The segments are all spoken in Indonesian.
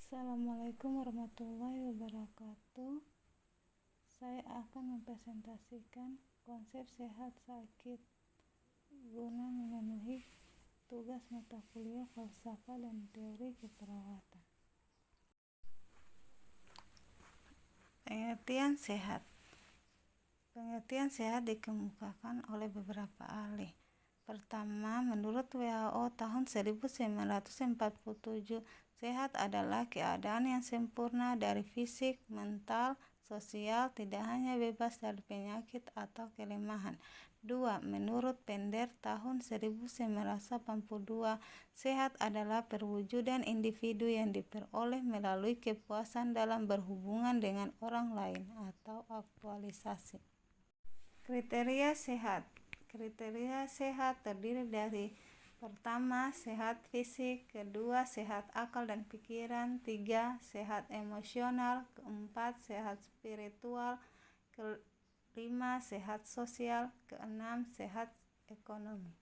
Assalamualaikum warahmatullahi wabarakatuh. Saya akan mempresentasikan konsep sehat sakit guna memenuhi tugas mata kuliah falsafah dan teori keperawatan. Pengertian sehat. Pengertian sehat dikemukakan oleh beberapa ahli. Pertama, menurut WHO tahun 1947, sehat adalah keadaan yang sempurna dari fisik, mental, sosial, tidak hanya bebas dari penyakit atau kelemahan. 2. Menurut Pender tahun 1982, sehat adalah perwujudan individu yang diperoleh melalui kepuasan dalam berhubungan dengan orang lain atau aktualisasi. Kriteria sehat. Kriteria sehat terdiri dari: pertama, sehat fisik; kedua, sehat akal dan pikiran; 3, sehat emosional; 4, sehat spiritual; 5, sehat sosial; 6, sehat ekonomi.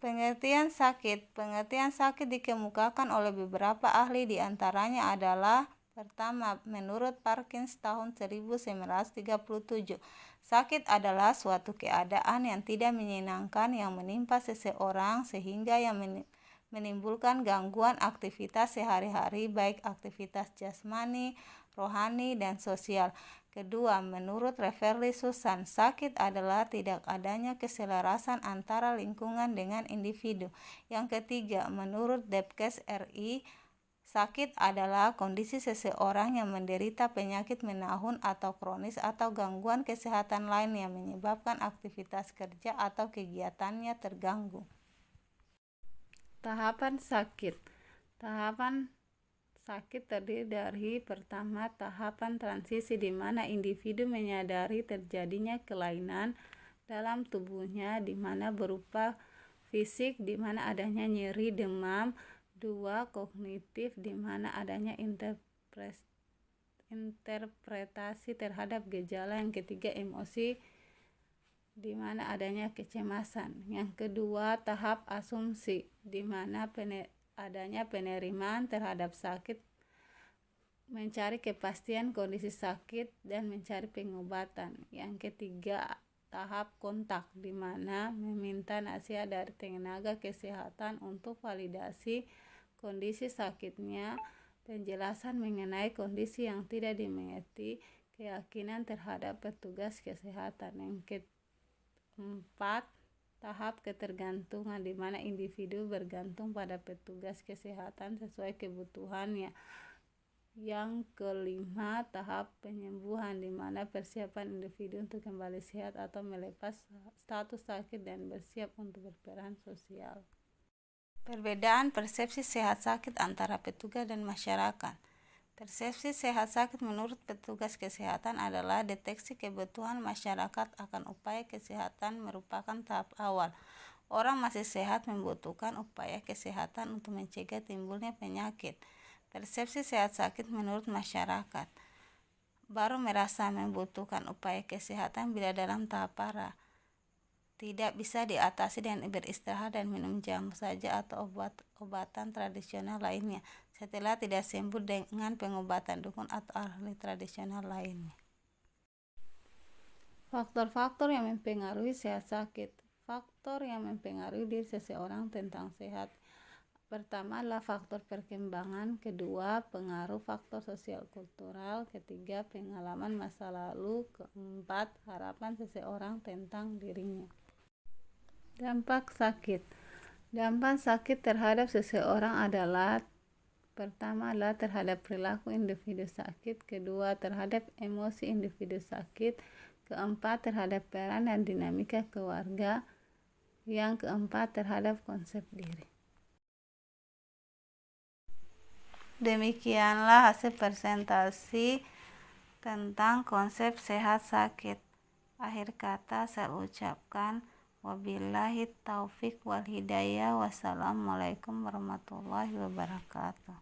Pengertian sakit. Pengertian sakit dikemukakan oleh beberapa ahli, diantaranya adalah: pertama, menurut Parkins tahun 1937, sakit adalah suatu keadaan yang tidak menyenangkan yang menimpa seseorang sehingga yang menimbulkan gangguan aktivitas sehari-hari, baik aktivitas jasmani, rohani, dan sosial. Kedua, menurut Reverly Susan, sakit adalah tidak adanya keselarasan antara lingkungan dengan individu. Yang ketiga, menurut Debkes RI, sakit adalah kondisi seseorang yang menderita penyakit menahun atau kronis atau gangguan kesehatan lain yang menyebabkan aktivitas kerja atau kegiatannya terganggu. Tahapan sakit. Tahapan sakit terdiri dari: pertama, tahapan transisi di mana individu menyadari terjadinya kelainan dalam tubuhnya di mana berupa fisik di mana adanya nyeri, demam; 2, kognitif di mana adanya interpretasi terhadap gejala; yang ketiga, emosi di mana adanya kecemasan; yang kedua, tahap asumsi di mana adanya penerimaan terhadap sakit, mencari kepastian kondisi sakit, dan mencari pengobatan; yang ketiga, tahap kontak di mana meminta nasihat dari tenaga kesehatan untuk validasi kondisi sakitnya, penjelasan mengenai kondisi yang tidak dimengerti, keyakinan terhadap petugas kesehatan. Yang keempat, tahap ketergantungan di mana individu bergantung pada petugas kesehatan sesuai kebutuhannya. Yang kelima, tahap penyembuhan di mana persiapan individu untuk kembali sehat atau melepas status sakit dan bersiap untuk berperan sosial. Perbedaan persepsi sehat sakit antara petugas dan masyarakat. Persepsi sehat sakit menurut petugas kesehatan adalah deteksi kebutuhan masyarakat akan upaya kesehatan merupakan tahap awal. Orang masih sehat membutuhkan upaya kesehatan untuk mencegah timbulnya penyakit. Persepsi sehat sakit menurut masyarakat baru merasa membutuhkan upaya kesehatan bila dalam tahap parah, tidak bisa diatasi dengan beristirahat dan minum jamu saja atau obat-obatan tradisional lainnya, setelah tidak sembuh dengan pengobatan dukun atau ahli tradisional lainnya. Faktor-faktor yang mempengaruhi sehat sakit. Faktor yang mempengaruhi diri seseorang tentang sehat. Pertama adalah faktor perkembangan, kedua, pengaruh faktor sosial kultural, ketiga, pengalaman masa lalu, keempat, harapan seseorang tentang dirinya. Dampak sakit. Dampak sakit terhadap seseorang adalah: pertama adalah terhadap perilaku individu sakit, kedua terhadap emosi individu sakit, keempat terhadap peran dan dinamika keluarga, yang keempat terhadap konsep diri. Demikianlah hasil presentasi tentang konsep sehat sakit. Akhir kata saya ucapkan wabillahi taufik wal hidayah. Wassalamualaikum warahmatullahi wabarakatuh.